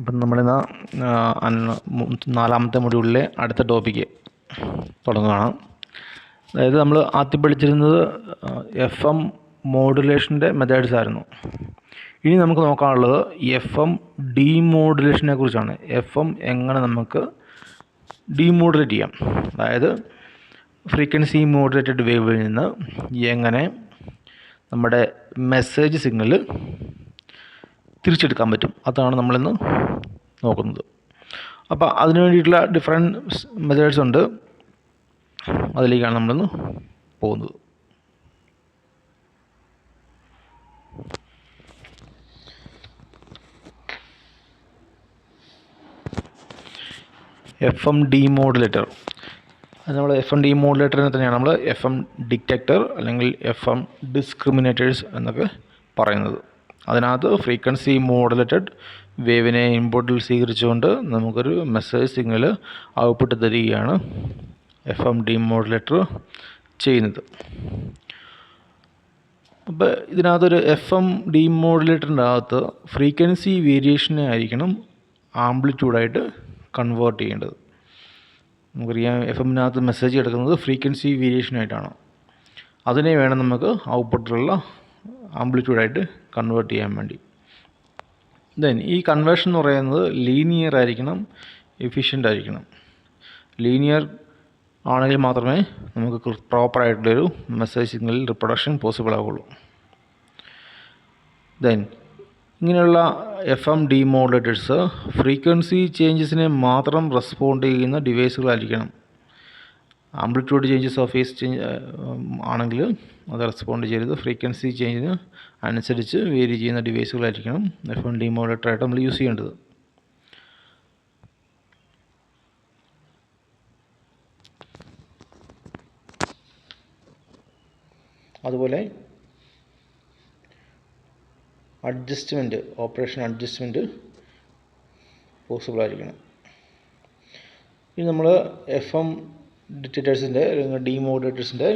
അപ്പം നമ്മളിന്ന് നാലാമത്തെ മൊഡ്യൂളിലെ അടുത്ത ടോപ്പിക്ക് തുടങ്ങുകയാണ്. അതായത് നമ്മൾ ആദ്യം പഠിച്ചിരുന്നത് FM മോഡുലേഷൻ്റെ മെത്തേഡ്സ് ആയിരുന്നു. ഇനി നമുക്ക് നോക്കാനുള്ളത് FM ഡീമോഡുലേഷനെ കുറിച്ചാണ്. FM എങ്ങനെ നമുക്ക് ഡീമോഡുലേറ്റ് ചെയ്യാം, അതായത് ഫ്രീക്വൻസി മോഡുലേറ്റഡ് വേവിൽ നിന്ന് എങ്ങനെ നമ്മുടെ മെസ്സേജ് സിഗ്നൽ തിരിച്ചെടുക്കാൻ പറ്റും, അതാണ് നമ്മളിന്ന് നോക്കുന്നത്. അപ്പോൾ അതിനു വേണ്ടിയിട്ടുള്ള ഡിഫറെൻറ്റ് മെത്തേഡ്സ് ഉണ്ട്, അതിലേക്കാണ് നമ്മളിന്ന് പോകുന്നത്. FM ഡീമോഡുലേറ്റർ, അത് നമ്മൾ FM ഡീമോഡുലേറ്ററിനെ തന്നെയാണ് നമ്മൾ FM ഡിറ്റക്ടർ അല്ലെങ്കിൽ FM ഡിസ്ക്രിമിനേറ്റേഴ്സ് എന്നൊക്കെ പറയുന്നത്. അതിനകത്ത് ഫ്രീക്വൻസി മോഡുലേറ്റഡ് വേവിനെ ഇൻപുട്ടിൽ സ്വീകരിച്ചുകൊണ്ട് നമുക്കൊരു മെസ്സേജ് സിഗ്നൽ ഔട്ട്പുട്ട് തരികയാണ് FM ഡീമോഡുലേറ്റർ ചെയ്യുന്നത്. അപ്പോൾ ഇതിനകത്തൊരു FM ഡീമോഡുലേറ്ററിൻ്റെ അകത്ത് ഫ്രീക്വൻസി വേരിയേഷനെ ആയിരിക്കണം ആംപ്ലിറ്റ്യൂഡായിട്ട് കൺവേർട്ട് ചെയ്യേണ്ടത്. നമുക്കറിയാം FMനകത്ത് മെസ്സേജ് എടുക്കുന്നത് ഫ്രീക്വൻസി വേരിയേഷനായിട്ടാണ്. അതിനെ വേണം നമുക്ക് ഔട്ട്പുട്ടിലുള്ള ആംപ്ലിറ്റ്യൂഡായിട്ട് കൺവേർട്ട് ചെയ്യാൻ വേണ്ടി. ദെൻ ഈ കൺവേർഷൻ എന്ന് പറയുന്നത് ലീനിയർ ആയിരിക്കണം, എഫിഷ്യൻ്റ് ആയിരിക്കണം. ലീനിയർ ആണെങ്കിൽ മാത്രമേ നമുക്ക് പ്രോപ്പറായിട്ടുള്ളൊരു മെസ്സേജ് സിഗ്നൽ റിപ്രൊഡക്ഷൻ പോസിബിൾ ആവുള്ളൂ. ദെൻ ഇങ്ങനെയുള്ള FM ഡീമോഡുലേറ്റേഴ്സ് ഫ്രീക്വൻസി ചേഞ്ചസിനെ മാത്രം റെസ്പോണ്ട് ചെയ്യുന്ന ഡിവൈസുകളായിരിക്കണം. Amplitude changes of phase change ആണെങ്കിൽ അത് റെസ്പോണ്ട് ചെയ്ത് ഫ്രീക്വൻസി ചേഞ്ചിന് അനുസരിച്ച് വേരി ചെയ്യുന്ന ഡിവൈസുകളായിരിക്കണം FM ഡീമോഡുലേറ്ററായിട്ട് നമ്മൾ യൂസ് ചെയ്യേണ്ടത്. അതുപോലെ അഡ്ജസ്റ്റ്മെൻറ്റ്, ഓപ്പറേഷൻ അഡ്ജസ്റ്റ്മെൻറ്റ് പോസിബിൾ ആയിരിക്കണം. ഇനി നമ്മൾ FM ഡിറ്റക്ടേഴ്സിൻ്റെ അല്ലെങ്കിൽ ഡീമോഡുലേറ്റേഴ്സിൻ്റെ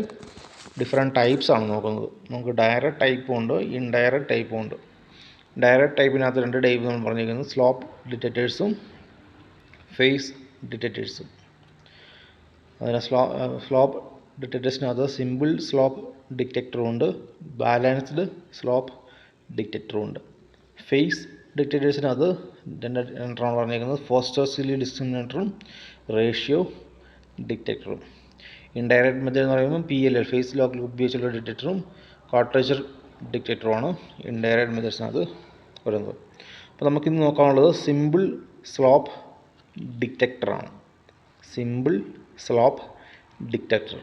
ഡിഫറെൻറ്റ് ടൈപ്സ് ആണ് നോക്കുന്നത്. നമുക്ക് ഡയറക്റ്റ് ടൈപ്പും ഉണ്ട്, ഇൻഡയറക്റ്റ് ടൈപ്പും ഉണ്ട്. ഡയറക്റ്റ് ടൈപ്പിനകത്ത് രണ്ട് ടൈപ്പ് നമ്മൾ പറഞ്ഞിരിക്കുന്നത് സ്ലോപ്പ് ഡിറ്റക്ടേഴ്സും ഫേസ് ഡിറ്റക്ടേഴ്സും. അതിന് സ്ലോപ്പ് ഡിറ്റക്ടേഴ്സിനകത്ത് സിമ്പിൾ സ്ലോപ്പ് ഡിറ്റക്ടറും ഉണ്ട്, ബാലൻസ്ഡ് സ്ലോപ്പ് ഡിറ്റക്ടറും ഉണ്ട്. ഫേസ് ഡിറ്റക്ടേഴ്സിനകത്ത് രണ്ടെണ്ണം പറഞ്ഞിരിക്കുന്നത് ഫോസ്റ്റർ സിലി ഡിസ്ക്രിമിനേറ്ററും റേഷ്യോ ഡിറ്റക്ടറും. ഇൻഡയറക്റ്റ് മെത്തേഡ് എന്ന് പറയുമ്പോൾ PLL ഫേസ് ലോക്ക് ഉപയോഗിച്ചുള്ള ഡിറ്റക്ടറും ക്വാഡ്രേച്ചർ ഡിറ്റക്ടറുമാണ് ഇൻഡയറക്റ്റ് മെത്തേഡ്സിനകത്ത് വരുന്നത്. അപ്പോൾ നമുക്കിന്ന് നോക്കാനുള്ളത് സിമ്പിൾ സ്ലോപ്പ് ഡിറ്റക്ടറാണ്. Simple slope detector.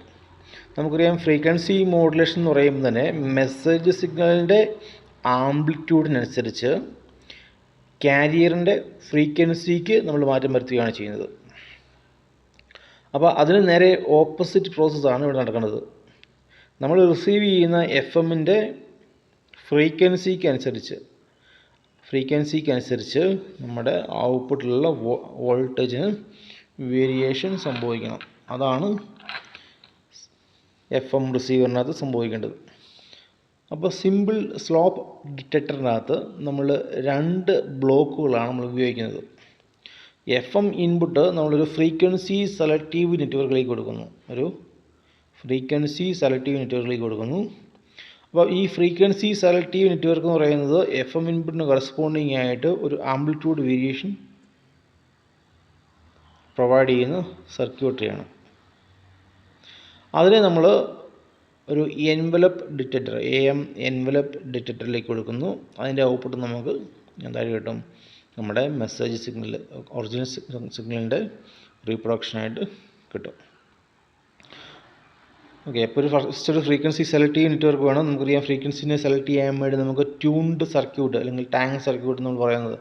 നമുക്കറിയാം ഫ്രീക്വൻസി മോഡുലേഷൻ എന്ന് പറയുമ്പോൾ തന്നെ മെസ്സേജ് സിഗ്നലിൻ്റെ ആംപ്ലിറ്റ്യൂഡിനനുസരിച്ച് ക്യാരിയറിൻ്റെ ഫ്രീക്വൻസിക്ക് നമ്മൾ മാറ്റം വരുത്തുകയാണ് ചെയ്യുന്നത്. അപ്പോൾ അതിന് നേരെ ഓപ്പോസിറ്റ് പ്രോസസ്സാണ് ഇവിടെ നടക്കുന്നത്. നമ്മൾ റിസീവ് ചെയ്യുന്ന FMൻ്റെ ഫ്രീക്വൻസിക്കനുസരിച്ച് നമ്മുടെ ഔട്ട്പുട്ടിലുള്ള വോൾട്ടേജിന് വേരിയേഷൻ സംഭവിക്കണം. അതാണ് FM റിസീവറിനകത്ത് സംഭവിക്കേണ്ടത്. അപ്പോൾ സിമ്പിൾ സ്ലോപ്പ് ഡിറ്റക്ടറിനകത്ത് നമ്മൾ രണ്ട് ബ്ലോക്കുകളാണ് നമ്മൾ ഉപയോഗിക്കുന്നത്. FM ഇൻപുട്ട് നമ്മളൊരു ഫ്രീക്വൻസി സെലക്റ്റീവ് നെറ്റ്വർക്കിലേക്ക് കൊടുക്കുന്നു. അപ്പോൾ ഈ ഫ്രീക്വൻസി സെലക്റ്റീവ് നെറ്റ്വർക്ക് എന്ന് പറയുന്നത് FM ഇൻപുട്ടിന് കറസ്പോണ്ടിങ് ആയിട്ട് ഒരു ആംപ്ലിറ്റ്യൂഡ് വേരിയേഷൻ പ്രൊവൈഡ് ചെയ്യുന്ന സർക്യൂട്ടറിയാണ്. അതിനെ നമ്മൾ ഒരു എൻവലപ്പ് ഡിറ്റക്ടർ AM എൻവലപ്പ് ഡിറ്റക്ടറിലേക്ക് കൊടുക്കുന്നു. അതിൻ്റെ ഔട്ട്പുട്ട് നമുക്ക് എന്തായാലും കിട്ടും, നമ്മുടെ മെസ്സേജ് സിഗ്നൽ ഒറിജിനൽ സിഗ്നലിൻ്റെ റീപ്രൊഡക്ഷനായിട്ട് കിട്ടും. ഓക്കെ, അപ്പോൾ ഒരു ഫ്രീക്വൻസി സെലക്റ്റീവ് നെറ്റ്വർക്ക് വേണം. നമുക്കറിയാം ഫ്രീക്വൻസിനെ സെലക്ട് ചെയ്യാൻ വേണ്ടി നമുക്ക് ട്യൂൺഡ് സർക്യൂട്ട് അല്ലെങ്കിൽ ടാങ്ക് സർക്യൂട്ട് എന്ന് പറയുന്നത്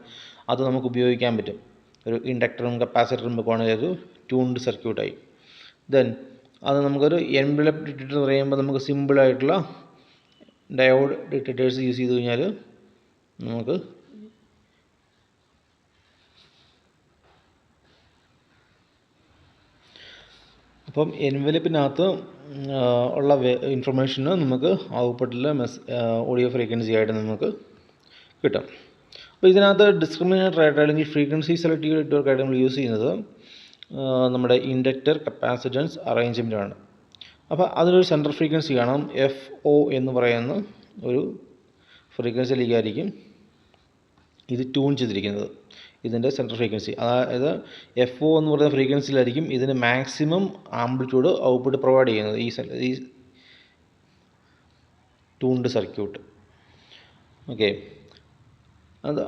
അത് നമുക്ക് ഉപയോഗിക്കാൻ പറ്റും. ഒരു ഇൻഡക്ടറും കപ്പാസിറ്ററും വെക്കുകയാണെങ്കിൽ ഒരു ട്യൂൺഡ് സർക്യൂട്ടായി. ദെൻ അത് നമുക്കൊരു എൻവലപ്പ് ഡിറ്റക്ടർ എന്ന് പറയുമ്പോൾ നമുക്ക് സിമ്പിളായിട്ടുള്ള ഡയോഡ് ഡിറ്റക്ടേഴ്സ് യൂസ് ചെയ്ത് കഴിഞ്ഞാൽ നമുക്ക് അപ്പം എൻവലപ്പിനകത്ത് ഉള്ള ഇൻഫർമേഷന് നമുക്ക് ഔട്ട്പുട്ടിൽ ഓഡിയോ ഫ്രീക്വൻസി ആയിട്ട് നമുക്ക് കിട്ടും. അപ്പോൾ ഇതിനകത്ത് ഡിസ്ക്രിമിനേറ്റർ ആയിട്ട് അല്ലെങ്കിൽ ഫ്രീക്വൻസി സെലക്റ്റീവ് നെറ്റ്വർക്കായിട്ട് നമ്മൾ യൂസ് ചെയ്യുന്നത് നമ്മുടെ ഇൻഡക്റ്റർ കപ്പാസിറ്റൻസ് അറേഞ്ച്മെൻ്റ് ആണ്. അപ്പോൾ അതിലൊരു സെൻട്രൽ ഫ്രീക്വൻസി കാണാം, FO എന്ന് പറയുന്ന ഒരു ഫ്രീക്വൻസിയിലേക്കായിരിക്കും ഇത് ട്യൂൺ ചെയ്തിരിക്കുന്നത്. ഇതിൻ്റെ സെൻട്രൽ ഫ്രീക്വൻസി, അതായത് FO എന്ന് പറയുന്ന ഫ്രീക്വൻസിയിലായിരിക്കും ഇതിന് മാക്സിമം ആംപ്ലിറ്റ്യൂഡ് ഔട്ട്പുട്ട് പ്രൊവൈഡ് ചെയ്യുന്നത് ഈ ട്യൂൺഡ് സർക്യൂട്ട്. ഓക്കെ,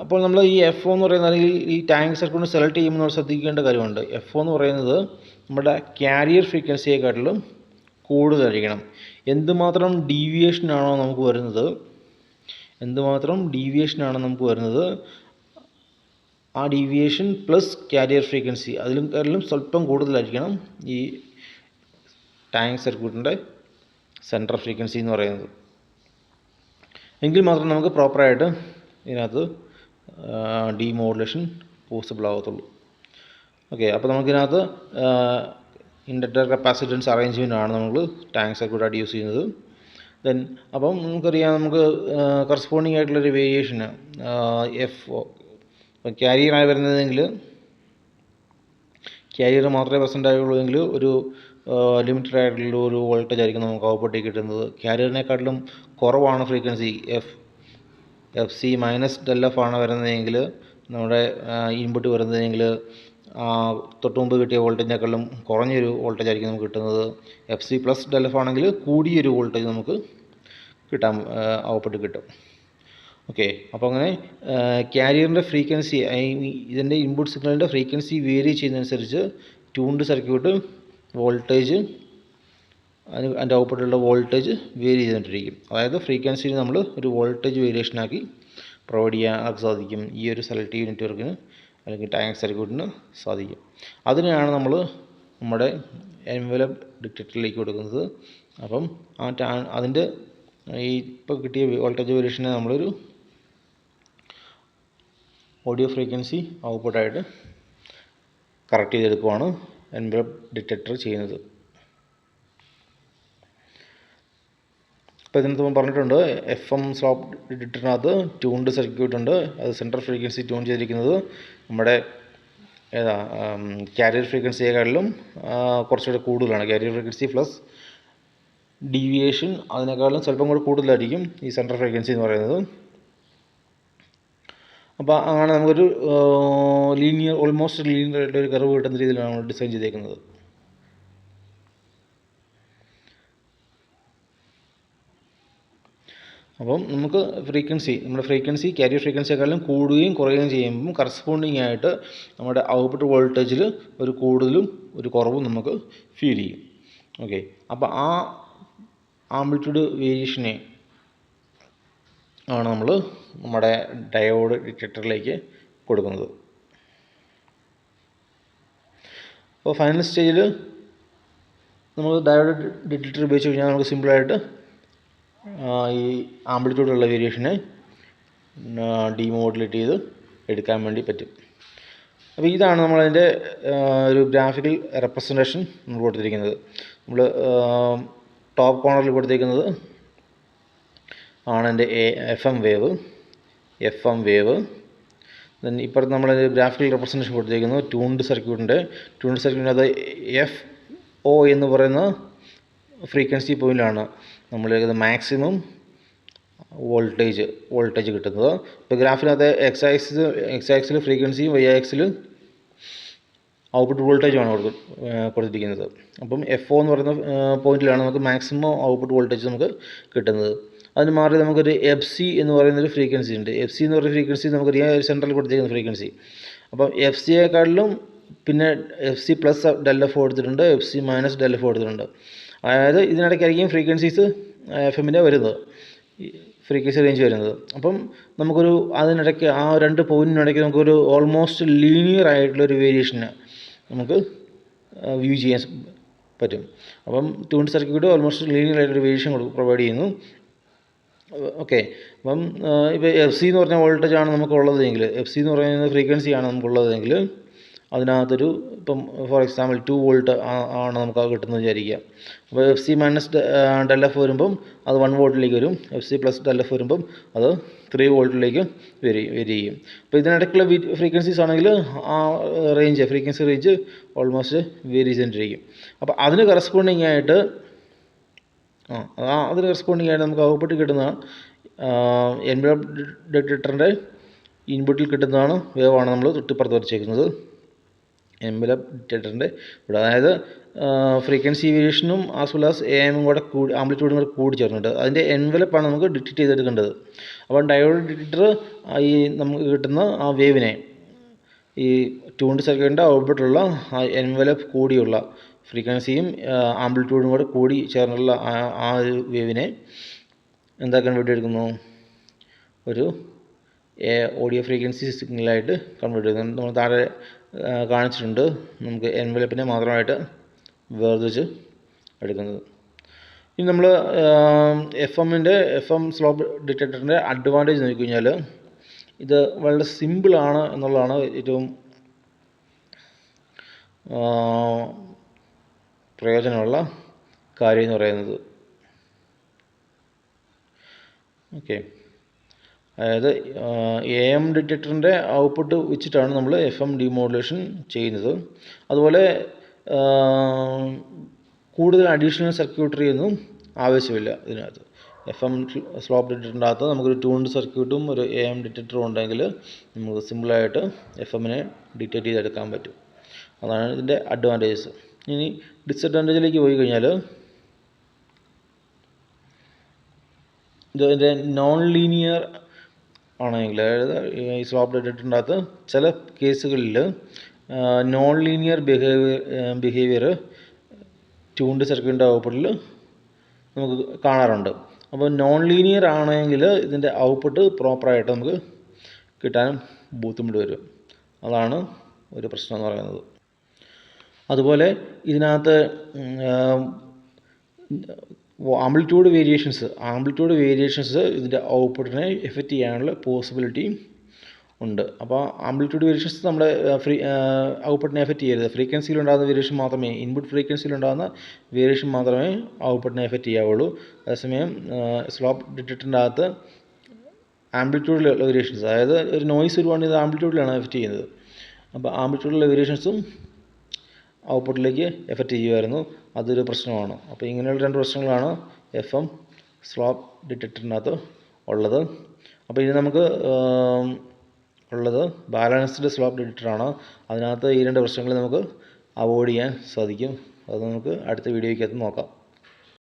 അപ്പോൾ നമ്മൾ ഈ FO എന്ന് പറയുന്നത് അല്ലെങ്കിൽ ഈ ടാങ്ക് സർക്യൂട്ട് സെലക്ട് ചെയ്യുമ്പോൾ നമ്മൾ ശ്രദ്ധിക്കേണ്ട കാര്യമുണ്ട്. FO എന്ന് പറയുന്നത് നമ്മുടെ ക്യാരിയർ ഫ്രീക്വൻസിയെക്കാട്ടിലും കൂടുതലായിരിക്കണം. എന്തുമാത്രം ഡീവിയേഷനാണോ നമുക്ക് വരുന്നത്, ആ ഡീവിയേഷൻ പ്ലസ് ക്യാരിയർ ഫ്രീക്വൻസി അതിലും സ്വല്പം കൂടുതലായിരിക്കണം ഈ ടാങ്ക് സർക്യൂട്ടിൻ്റെ സെൻട്രൽ ഫ്രീക്വൻസി എന്ന് പറയുന്നത്. എങ്കിൽ മാത്രം നമുക്ക് പ്രോപ്പറായിട്ട് ഇതിനകത്ത് ഡീമോഡുലേഷൻ പോസിബിൾ ആകത്തുള്ളൂ. ഓക്കെ, അപ്പോൾ നമുക്കിതിനകത്ത് ഇൻഡക്റ്റർ കപ്പാസിറ്റൻസ് അറേഞ്ച്മെൻ്റ് ആണ് നമ്മൾ ടാങ്ക് സർക്യൂട്ടായിട്ട് യൂസ് ചെയ്യുന്നത്. ദെൻ അപ്പം നമുക്കറിയാം, നമുക്ക് കറസ്പോണ്ടിങ് ആയിട്ടുള്ളൊരു വേരിയേഷന് FO, ഇപ്പം ക്യാരിയറായി വരുന്നതെങ്കിൽ ക്യാരിയർ മാത്രമേ പ്രസൻ്റ് ആയുള്ളൂ എങ്കിൽ ഒരു ലിമിറ്റഡ് ആയിട്ടുള്ള ഒരു വോൾട്ടേജ് ആയിരിക്കും നമുക്ക് ഔട്ട്പുട്ടിൽ കിട്ടുന്നത്. ക്യാരിയറിനെക്കാട്ടിലും കുറവാണ് ഫ്രീക്വൻസി FC മൈനസ് ΔF ആണ് വരുന്നതെങ്കിൽ നമ്മുടെ ഇൻപുട്ട് വരുന്നതെങ്കിൽ തൊട്ട് മുമ്പ് കിട്ടിയ വോൾട്ടേജിനേക്കാളും കുറഞ്ഞൊരു വോൾട്ടേജ് ആയിരിക്കും നമുക്ക് കിട്ടുന്നത്. FC പ്ലസ് ΔF ആണെങ്കിൽ കൂടിയൊരു വോൾട്ടേജ് നമുക്ക് ഔട്ട്പുട്ട് കിട്ടും. ഓക്കെ, അപ്പോൾ അങ്ങനെ ക്യാരിയറിൻ്റെ ഫ്രീക്വൻസി, ഇതിൻ്റെ ഇൻപുട്ട് സിഗ്നലിൻ്റെ ഫ്രീക്വൻസി വേരി ചെയ്യുന്നതനുസരിച്ച് ട്യൂൺഡ് സർക്യൂട്ട് വോൾട്ടേജ് അതിൻ്റെ ഔട്ട്പുട്ടിലുള്ള വോൾട്ടേജ് വേരി ചെയ്തുകൊണ്ടിരിക്കും. അതായത് ഫ്രീക്വൻസിയിൽ നമ്മൾ ഒരു വോൾട്ടേജ് വേരിയേഷനാക്കി പ്രൊവൈഡ് ചെയ്യാൻ സാധിക്കും ഈ ഒരു സെലക്റ്റീവ് നെറ്റ്വർക്കിന് അല്ലെങ്കിൽ ടാങ്ക് സർക്യൂട്ടിന് സാധിക്കും. അതിനെയാണ് നമ്മൾ നമ്മുടെ എൻവലപ്പ് ഡിറ്റക്ടറിലേക്ക് കൊടുക്കുന്നത്. അപ്പം അതിൻ്റെ ഈ ഇപ്പോൾ കിട്ടിയ വോൾട്ടേജ് വേരിയേഷനെ നമ്മളൊരു ഓഡിയോ ഫ്രീക്വൻസി ഔട്ട്പുട്ടായിട്ട് കറക്റ്റ് ചെയ്തെടുക്കുവാണ് എൻവലപ്പ് ഡിറ്റക്ടർ ചെയ്യുന്നത്. ഇപ്പോൾ ഇതിനകത്ത് പറഞ്ഞിട്ടുണ്ട്, FM സ്ലോപ്പ് ഡിറ്റക്ടറിനകത്ത് ട്യൂൺഡ് സർക്യൂട്ട് ഉണ്ട്. അത് സെൻട്രൽ ഫ്രീക്വൻസി ട്യൂൺ ചെയ്തിരിക്കുന്നത് നമ്മുടെ ക്യാരിയർ ഫ്രീക്വൻസിയെക്കാളിലും കുറച്ചുകൂടെ കൂടുതലാണ്. ക്യാരിയർ ഫ്രീക്വൻസി പ്ലസ് ഡീവിയേഷൻ അതിനേക്കാളും സ്വല്പം കൂടെ കൂടുതലായിരിക്കും ഈ സെൻട്രൽ ഫ്രീക്വൻസി എന്ന് പറയുന്നത്. അപ്പോൾ അങ്ങനെ നമുക്കൊരു ഓൾമോസ്റ്റ് ലീനിയർ ആയിട്ടൊരു കർവ് കിട്ടുന്ന രീതിയിലാണ് നമ്മൾ ഡിസൈൻ ചെയ്തേക്കുന്നത്. അപ്പം നമുക്ക് നമ്മുടെ ഫ്രീക്വൻസി ക്യാരിയർ ഫ്രീക്വൻസിയെക്കാളും കൂടുകയും കുറയുകയും ചെയ്യുമ്പം കറസ്പോണ്ടിങ് ആയിട്ട് നമ്മുടെ ഔട്ട്പുട്ട് വോൾട്ടേജിൽ ഒരു കൂടുതലും ഒരു കുറവും നമുക്ക് ഫീൽ ചെയ്യും. ഓക്കെ, അപ്പോൾ ആ ആംപ്ലിറ്റ്യൂഡ് വേരിയേഷനെ ആണ് നമ്മൾ നമ്മുടെ ഡയോഡ് ഡിറ്റക്ടറിലേക്ക് കൊടുക്കുന്നത്. അപ്പോൾ ഫൈനൽ സ്റ്റേജിൽ നമ്മൾ ഡയോഡ് ഡിറ്റക്ടർ ഉപയോഗിച്ച് കഴിഞ്ഞാൽ നമുക്ക് സിമ്പിളായിട്ട് ഈ ആംപ്ലിറ്റ്യൂഡുള്ള വേരിയേഷനെ ഡീമോഡുലേറ്റ് ചെയ്ത് എടുക്കാൻ വേണ്ടി പറ്റും. അപ്പോൾ ഇതാണ് നമ്മളതിൻ്റെ ഒരു ഗ്രാഫിക്കൽ റെപ്രസെൻറ്റേഷൻ നമ്മൾ കൊടുത്തിരിക്കുന്നത്. നമ്മൾ ടോപ്പ് കോർണറിൽ കൊടുത്തിരിക്കുന്നത് ആണ് എൻ്റെ FM വേവ്. ദെൻ ഇപ്പുറത്ത് നമ്മൾ ഗ്രാഫിക്കൽ റെപ്രസെൻറ്റേഷൻ കൊടുത്തിരിക്കുന്നത് ട്യൂൺഡ് സർക്യൂട്ടിൻ്റെ അത് FO എന്ന് പറയുന്ന ഫ്രീക്വൻസി പോയിൻ്റാണ് നമ്മൾ മാക്സിമം വോൾട്ടേജ് കിട്ടുന്നത്. ഇപ്പോൾ ഗ്രാഫിനകത്ത് എക്സ് ആക്സിൽ ഫ്രീക്വൻസിയും Y ആക്സിൽ ഔട്ട്പുട്ട് വോൾട്ടേജുമാണ് കൊടുത്തിരിക്കുന്നത്. അപ്പം FO എന്ന് പറയുന്ന പോയിന്റിലാണ് നമുക്ക് മാക്സിമം ഔട്ട്പുട്ട് വോൾട്ടേജ് നമുക്ക് കിട്ടുന്നത്. അതിന് മാറി നമുക്കൊരു FC എന്ന് പറയുന്നൊരു ഫ്രീക്വൻസി ഉണ്ട്. FC എന്ന് പറയുന്ന ഫ്രീക്വൻസി നമുക്കറിയാം സെൻട്രൽ കൊടുത്തിരിക്കുന്ന ഫ്രീക്വൻസി. അപ്പം FCയെക്കാളിലും പിന്നെ FC പ്ലസ് ΔF കൊടുത്തിട്ടുണ്ട്, FC മൈനസ് ΔF കൊടുത്തിട്ടുണ്ട്. അതായത് ഇതിനിടയ്ക്കായിരിക്കും ഫ്രീക്വൻസീസ് FMൻ്റെ വരുന്നത്, ഫ്രീക്വൻസി റേഞ്ച് വരുന്നത്. അപ്പം നമുക്കൊരു അതിനിടയ്ക്ക് ആ രണ്ട് പോയിൻറ്റിനിടയ്ക്ക് നമുക്കൊരു ഓൾമോസ്റ്റ് ലീനിയർ ആയിട്ടുള്ളൊരു വേരിയേഷന് നമുക്ക് വ്യൂ ചെയ്യാൻ പറ്റും. അപ്പം ട്യൂൺ സർക്യൂട്ട് ഓൾമോസ്റ്റ് ലീനിയർ ആയിട്ടൊരു വേരിയേഷൻ പ്രൊവൈഡ് ചെയ്യുന്നു. ഓക്കെ, അപ്പം ഇപ്പോൾ FC എന്ന് പറഞ്ഞ വോൾട്ടേജാണ് നമുക്കുള്ളതെങ്കിൽ, FC എന്ന് പറയുന്ന ഫ്രീക്വൻസിയാണ് നമുക്കുള്ളതെങ്കിൽ അതിനകത്തൊരു ഇപ്പം ഫോർ എക്സാമ്പിൾ 2 വോൾട്ട് ആണ് നമുക്ക് അത് കിട്ടുന്നത് വിചാരിക്കുക. അപ്പോൾ FC മൈനസ് ΔF വരുമ്പം അത് 1 വോൾട്ടിലേക്ക് വരും. FC പ്ലസ് ΔF വരുമ്പം അത് 3 വോൾട്ടിലേക്ക് വരികയും. അപ്പോൾ ഇതിനിടയ്ക്കുള്ള ഫ്രീക്വൻസീസ് ആണെങ്കിൽ ആ ഫ്രീക്വൻസി റേഞ്ച് ഓൾമോസ്റ്റ് വേരി ചെയ്തിരിക്കും. അപ്പോൾ അതിന് കറസ്പോണ്ടിങ് ആയിട്ട് നമുക്ക് ഔട്ട്പുട്ട് കിട്ടുന്ന എൻവലപ്പ് ഡിറ്റക്ടറിൻ്റെ ഇൻപുട്ടിൽ കിട്ടുന്നതാണ് വേവാണ് നമ്മൾ തൊട്ടിപ്പുറത്ത് വരച്ചേക്കുന്നത്. എൻവലപ്പ് ഡിറ്റക്ടറിൻ്റെ ഇവിടെ, അതായത് ഫ്രീക്വൻസി വേരിയേഷനും ആസ് വെൽ ആസ് AM കൂടെ ആംപ്ലിറ്റ്യൂഡും കൂടെ കൂടി ചേർന്നിട്ട് അതിൻ്റെ എൻവലപ്പാണ് നമുക്ക് ഡിറ്റക്ട് ചെയ്തെടുക്കേണ്ടത്. അപ്പോൾ ഡയോഡ് ഡിറ്റക്ടർ ഈ നമുക്ക് കിട്ടുന്ന ആ വേവിനെ, ഈ ട്യൂൺഡ് സർക്യൂട്ടിൻ്റെ ഔട്ട്പുട്ടിലുള്ള ആ എൻവലപ്പ് കൂടിയുള്ള ഫ്രീക്വൻസിയും ആംപ്ലിറ്റ്യൂഡും കൂടെ കൂടി ചേർന്നുള്ള ആ ഒരു വേവിനെ എന്താക്കാൻ വേണ്ടി എടുക്കുന്നു, ഒരു ഓഡിയോ ഫ്രീക്വൻസി സിഗ്നലായിട്ട് കൺവേർട്ട് ചെയ്യുന്നു. നമ്മൾ താഴെ കാണിച്ചിട്ടുണ്ട് നമുക്ക് എൻവലപ്പിനെ മാത്രമായിട്ട് വേർതിരിച്ച് എടുക്കുന്നത്. ഇനി നമ്മൾ FM സ്ലോപ്പ് ഡിറ്റക്ടറിൻ്റെ അഡ്വാൻറ്റേജ് നോക്കിക്കഴിഞ്ഞാൽ ഇത് വളരെ സിമ്പിളാണ് എന്നുള്ളതാണ് ഏറ്റവും പ്രയോജനമുള്ള കാര്യം എന്ന് പറയുന്നത്. ഓക്കെ, അതായത് AM ഡിറ്റക്ടറിൻ്റെ ഔട്ട്പുട്ട് വെച്ചിട്ടാണ് നമ്മൾ FM ഡിമോഡുലേഷൻ ചെയ്യുന്നത്. അതുപോലെ കൂടുതൽ അഡീഷണൽ സർക്യൂട്ടറി ഒന്നും ആവശ്യമില്ല ഇതിനകത്ത്. FM സ്ലോപ്പ് ഡിറ്റക്ടറിൻ്റെ അകത്ത് നമുക്കൊരു ട്യൂൺഡ് സർക്യൂട്ടും ഒരു AM ഡിറ്റക്ടറും ഉണ്ടെങ്കിൽ നമുക്ക് സിമ്പിളായിട്ട് FMനെ ഡിറ്റക്ട് ചെയ്തെടുക്കാൻ പറ്റും. അതാണ് ഇതിൻ്റെ അഡ്വാൻറ്റേജസ്. ഇനി ഡിസഡ്വാൻറ്റേജിലേക്ക് പോയി കഴിഞ്ഞാൽ ഇതിൻ്റെ നോൺ ലീനിയർ ആണെങ്കിൽ, അതായത് ഈ സ്ലോപ്പ് ഡിറ്റക്ടറിൻ്റെ അകത്ത് ചില കേസുകളിൽ നോൺ ലീനിയർ ബിഹേവിയർ ട്യൂൺഡ് സർക്യൂട്ടിൻ്റെ ഔട്ട്പുട്ടിൽ നമുക്ക് കാണാറുണ്ട്. അപ്പോൾ നോൺ ലീനിയർ ആണെങ്കിൽ ഇതിൻ്റെ ഔട്ട്പുട്ട് പ്രോപ്പറായിട്ട് നമുക്ക് കിട്ടാനും ബുദ്ധിമുട്ട് വരും. അതാണ് ഒരു പ്രശ്നം എന്ന് പറയുന്നത്. അതുപോലെ ഇതിനകത്ത് ആംപ്ലിറ്റ്യൂഡ് വേരിയേഷൻസ് ഇതിൻ്റെ ഔട്ട്പുട്ടിനെ എഫക്റ്റ് ചെയ്യാനുള്ള പോസിബിലിറ്റിയും ഉണ്ട്. അപ്പോൾ ആംപ്ലിറ്റ്യൂഡ് വേരിയേഷൻസ് നമ്മുടെ ഔട്ട്പുട്ടിനെ എഫക്റ്റ് ചെയ്യരുത്. ഫ്രീക്വൻസിയിലുണ്ടാകുന്ന വേരിയേഷൻ മാത്രമേ, ഇൻപുട്ട് ഫ്രീക്വൻസിയിലുണ്ടാകുന്ന വേരിയേഷൻ മാത്രമേ ഔട്ട്പുട്ടിനെ എഫക്റ്റ് ചെയ്യാവുള്ളൂ. അതേസമയം സ്ലോപ്പ് ഡിറ്റക്ടറിൻ്റെ അകത്ത് ആംപ്ലിറ്റ്യൂഡിലുള്ള വേരിയേഷൻസ്, അതായത് ഒരു നോയ്സ് വരുവാണെങ്കിൽ ഇത് ആംപ്ലിറ്റ്യൂഡിലാണ് എഫക്റ്റ് ചെയ്യുന്നത്. അപ്പോൾ ആംപ്ലിറ്റ്യൂഡിലുള്ള വേരിയേഷൻസും ഔട്ട്പുട്ടിലേക്ക് എഫക്റ്റ് ചെയ്യുമായിരുന്നു. അതൊരു പ്രശ്നമാണ്. അപ്പോൾ ഇങ്ങനെയുള്ള 2 പ്രശ്നങ്ങളാണ് FM സ്ലോപ്പ് ഡിറ്റക്ടറിനകത്ത് ഉള്ളത്. അപ്പോൾ ഇനി നമുക്ക് ഉള്ളത് ബാലൻസ്ഡ് സ്ലോപ്പ് ഡിറ്റക്ടറാണ്. അതിനകത്ത് ഈ 2 പ്രശ്നങ്ങൾ നമുക്ക് അവോയ്ഡ് ചെയ്യാൻ സാധിക്കും. അത് നമുക്ക് അടുത്ത വീഡിയോയ്ക്കകത്ത് നോക്കാം.